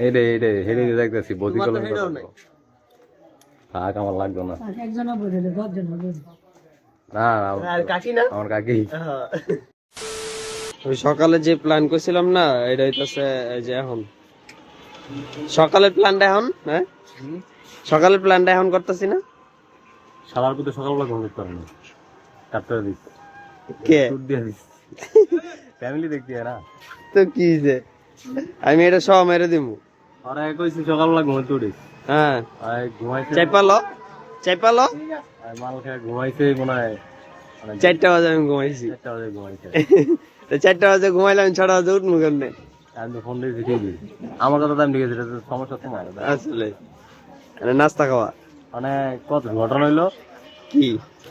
এইটাই হেডে দেখতেছি বডি কলম থাক আমার লাগবে না একজনা বলে 10 জন বলে না আর কাকি না আমার কাকি ওই সকালে যে প্ল্যান করছিলাম না এটা হইতাছে এই যে এখন সকালের প্ল্যানটা এখন হ্যাঁ সকালের প্ল্যানটা এখন করতেছি না শালার পুতে সকালবেলা ঘুম করতে পারে না কাটতে দিস কে দুধ দিয়ে দিস ফ্যামিলি দেখতে না তো কি যে আমি এটা সব মেরে দিমু আরে কইছি সকালবেলা ঘুমাইতে উঠিস হ্যাঁ আরে ঘুমাইছে চাইপালো আর মাল খেয়ে ঘুমাইছে মনে হয় 4টা বাজে আমি ঘুমাইছি 4টা বাজে ঘুমাইছে তো 4টা বাজে ঘুমাইলাম 6টা বাজে উঠবো কেমনে আমি তো ফোন দিয়েছি ঠিকই আমার কথা টাইম ঠিক আছে এটা তো সমস্যা তোমার আসলে নাস্তা খাওয়া মানে কত ঘটনা হইলো কি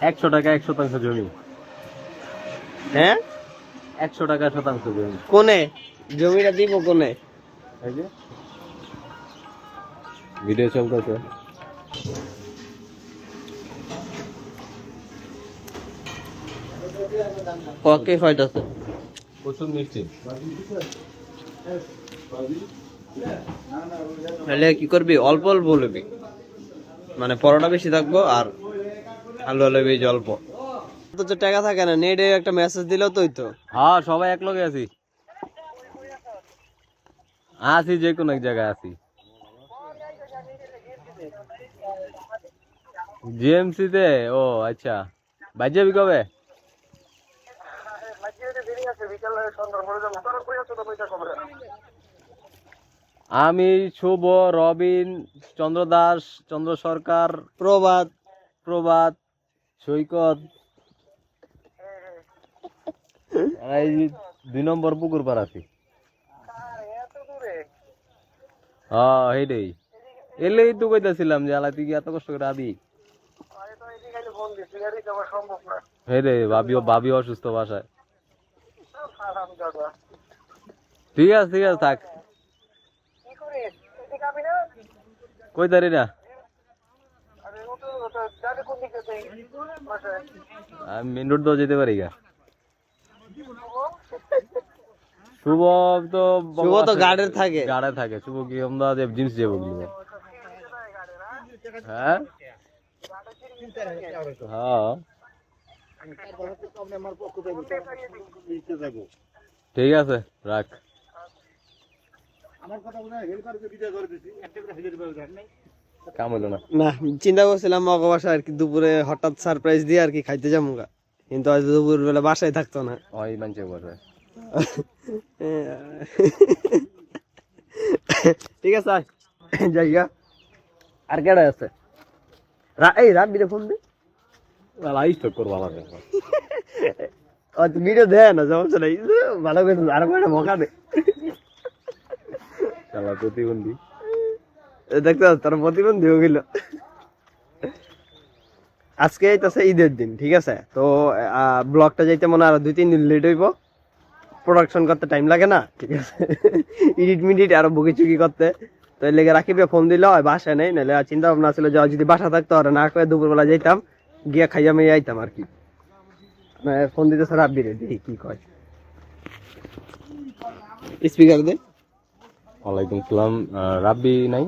100 টাকা 1% জমি হ্যাঁ 100 টাকা শতাংশ জমি কোনে জমিটা দিব কোনে এই যে ভিডিও চলতেছে ওকে ফাইট আছে প্রচুর মিষ্টি তাহলে কি করবি অল্প অল্প লবি মানে পরোটা বেশি থাকবো আর আলু লবি অল্প তো টাকা থাকে না নেটে একটা মেসেজ দিলেও তোই তো হ্যাঁ সবাই এক লগে আছি আছি যে কোনো এক জায়গায় আছি জিএমসি তে ও আচ্ছা বাইর যাবি কবে আমি শুভ রবিন চন্দ্র দাস চন্দ্র সরকার প্রভাত সৈকত এই 2 নম্বর পুকুর পার আছি হ্যাঁ এইটাই এলেই তো কইতাছিলাম যে আলা তুই কি এত কষ্ট করে আবি হে রে ভাবি অসুস্থ বাসায় ঠিক আছে থাক কই দাঁড়ি না আমি মেন রোড যেতে পারি গা শুভ তো গাড়ে থাকে শুভ কি আমরা জিনিস যাবো হ্যাঁ হ্যাঁ ঠিক আছে রাখ কাম হইলো না না চিন্তা করছিলাম মগ বাসা আর কি দুপুরে হঠাৎ সারপ্রাইজ দিয়ে আর কি খাইতে যাবো গা কিন্তু হয়তো দুপুর বেলা বাসায় থাকতো না ওই মানছে বসে ঠিক আছে জায়গা আর কেডা আছে এই রাত বিরে ফোন দে লাইস্টক করবো আমাকে ভিডিও দেয় না সমস্যা নাই ভালো করে আরো একটা মকা দে শালা প্রতিবন্ধী দেখতে তোর প্রতিবন্ধী হয়ে গেল আজকে এইটাছে ঈদের দিন ঠিক আছে তো ব্লগটা যাইতে মনে আর 2-3 দিন লেট হইব প্রোডাকশন করতে টাইম লাগে না ঠিক আছে এডিট আরো বগি চুকি করতে তো এর লেগে রাকিবে ফোন দিল বাসায় নেই নাহলে চিন্তা ভাবনা ছিল যে যদি বাসা থাকতো আর না করে দুপুরবেলা যাইতাম গিয়া খাইয়া মেয়ে আইতাম আর কি ফোন দিতেছে রাব্বি রে দেখি কি কয় স্পিকার দে ওয়ালাইকুম সালাম রাব্বি নাই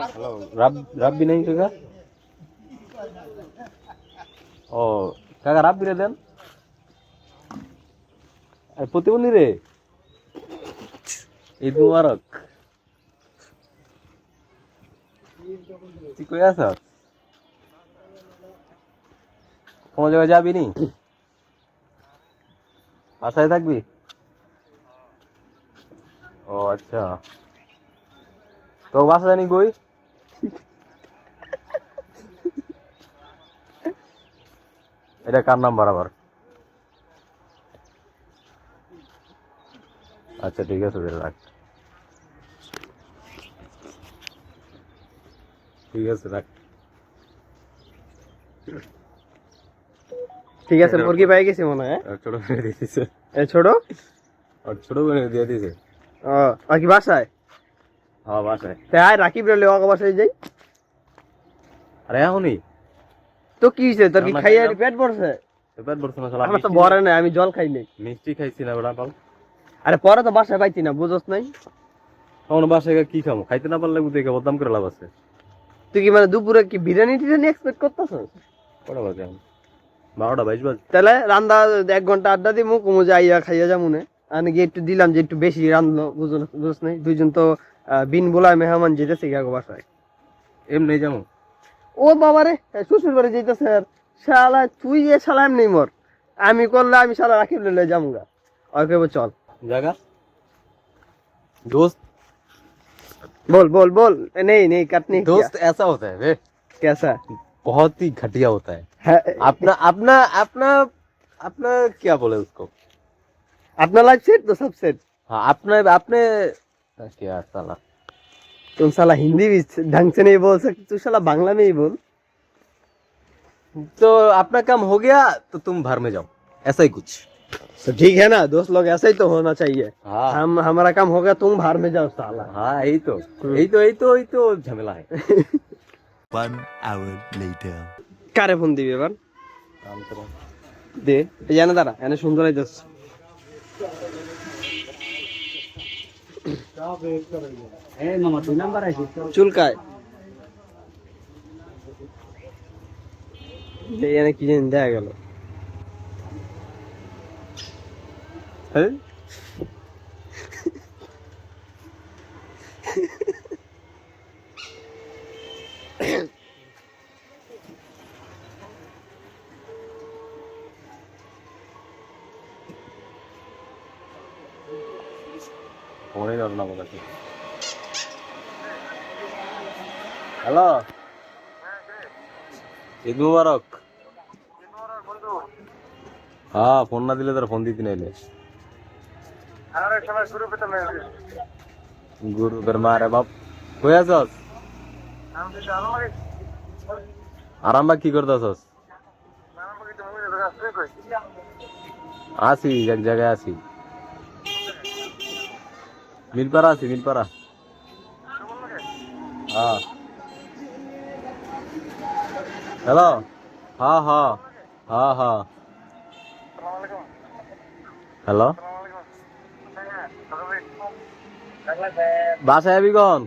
হ্যালো রাব্বি নাই কাকা ও কাকা রাব্বি রে দেন প্রতিবন্ধী রে ঈদ মুবারক তুই কই আছ কোনো জায়গায় যাবি নি বাসায় থাকবি ও আচ্ছা তো বাসা জানি কই এটা কার নাম্বার আবার আচ্ছা ঠিক আছে রাখ ঠিক আছে রাখ ঠিক আছে মুরগি পাই গেছি মনে হয় ছোট করে দিয়ে দিছে ছোট ছোট করে দিয়ে দিছে আর কি বাসায় হ্যাঁ বাসায় তাই রাকিব রে ওকে বাসায় যাই আরে এখনই তো কি হইছে তোর কি খাইয়া পেট ভরছে পেট ভরছে না শালা। আমার তো ভরে নাই, আমি জল খাই নাই। মিষ্টি খাইছি না বড়া পাল। আরে পরে তো বাসায় পাইতি না, বুঝছ নাই? তখন বাসায় গিয়ে কি খাবো? খাইতে না পারলে বুঝে বদনাম করে লাভ আছে। তুই কি মানে দুপুরে কি বিরিয়ানি টিরিয়ানি এক্সপেক্ট করতেছিস? কটা বাজে এখন? 12টা 22 বাজে। তাহলে রান্দা 1 ঘন্টা আড্ডা দিমু, কুমু যাইয়া খাইয়া যামুনে। আমি গিয়ে একটু দিলাম যে একটু বেশি রান্ধলো, বুঝছ নাই? দুইজন তো বিন বলায় মেহমান যেতেছে গা বাসায়। এমনি যাবো। ও বাবারে, শ্বশুর বাড়ি যাইতেছে আর শালা তুই এ শালা এমনি মর। আমি করলে আমি শালা রাখিব লইলে যামুগা। আর কইব চল। জায়গা दोस्त बोल बोल बोल, नहीं नहीं कट नहीं किया। दोस्त ऐसा होता है बे, कैसा बहुत ही घटिया होता है। है? अपना अपना अपना अपना क्या बोले उसको? अपना लाइफ सेट तो सब सेट। हाँ अपने अपने क्या साला। तुम साला हिंदी भी ढंग से नहीं बोल सकते, तू साला बांग्ला में ही बोल। तो अपना काम हो गया तो तुम घर में जाओ, ऐसा ही कुछ। तो ठीक है ना, दोस्त लोग ऐसा ही तो होना चाहिए। हाँ हमारा काम हो गया, तुम बाहर में जाओ साला। हाँ यही तो झमेला है। 1 hour later. কারে ফোন দিবি এবার? काम करो। দে, এই জানা দাঁড়া, এনে সুন্দর আইতাছে। চুলকায়। এই এনে কি জানি দেখা গেল। हैं? फोन ही करना पड़ा। हेलो ঈদ মুবারক। हाँ फोन ना दिले तर फोन दीती नहीं। गुरु बेर मारे बाप কই আছস? আরামবাগ কি করতেছস? আসি এক জায়গায় আসি, মিলপাড়া আছি, মিলপাড়া। হ্যাঁ হ্যালো, হ্যাঁ হ্যাঁ হ্যাঁ হ্যাঁ হ্যালো, বাসায় আবি কখন?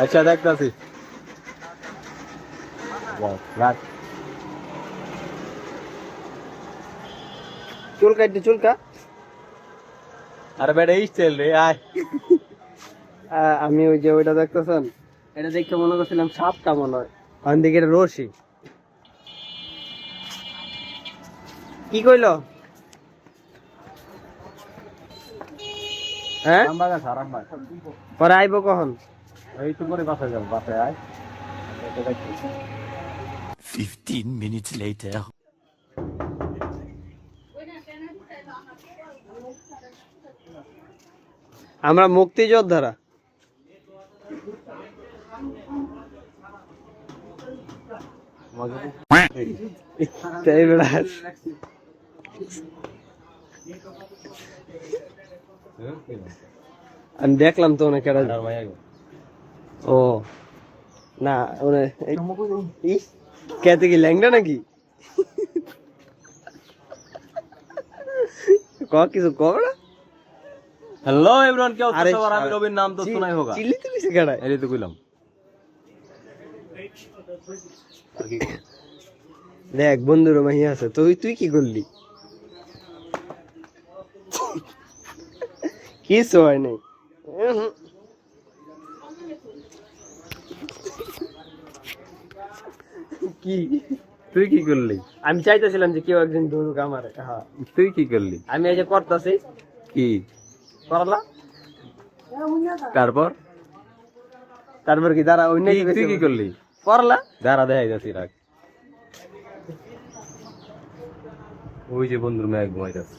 আচ্ছা দেখতাছি। রাখ। চুলকা একটু চুলকা। আরে বেটা স্টাইল রে আয়। আমি ওই যে ওইটা দেখতেছেন, এটা দেখতে মনে করছিলাম সাপটা মনে হয়, ওখান দিকে রশি। কি কইলো? হ্যাঁ আরামবাগ আছে, আরামবাগ। পরে আইবো কখন? এই তো করে বাসায় যাব, বাসায় আয়। 15 minutes later. আমরা মুক্তিযোদ্ধারা। তাই বেড়া, আমি দেখলাম তো অনেক ও না, কেতে কি ল্যাংটা নাকি? কিছু কবড়া। हेलो एवरीवन, क्या अरे होता है? रवि नाम तो सुना ही होगा। चिल्ली तो किसे करा है? अरे तो कइलाम দেখ বন্ধুর মাহি আছে, তুই তুই কি করলি? কিছু হয় নাই। কি তুই কি করলি? আমি চাইতেছিলাম যে কেউ একদিন ধরুক আমারে। হ্যাঁ তুই কি করলি? আমি এই যে করতেছি কি করলা, তারপর তারপর কি দাঁড়া অন্য তুই কি করলি? করলা দাঁড়া দেখাই যাচ্ছি, রাখ। ওই যে বন্ধুর মেয়ে ঘুমাইতেছে।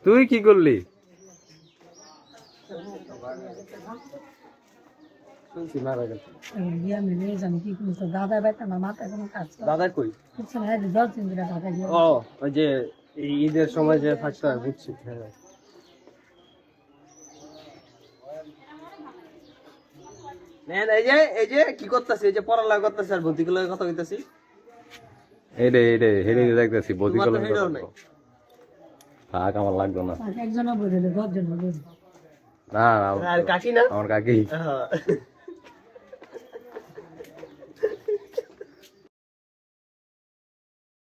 তুই কি করলি? বিয়া মিলে জানি কি করছে দাদা বেটা না মাথায় কোনো কাজ করে দাদা কই? কিছু না, 10 দিন ধরে ঢাকা গিয়ে ও ওই যে এই ঈদের সময় যে থাকতে হয়, বুঝছি। হ্যাঁ নেন এই যে কি করতেছি, এই যে পড়ালেখা করতেছি আর ভৌতিকের লগে কথা কইতাছি। হেডে দেখতেছি বদি তোমার তো কলম হেডেও নাই। থাক আমার লাগবে না। একজনও বলে 10 জন বলে না আর কাকি না? আমার কাকি হ্যাঁ।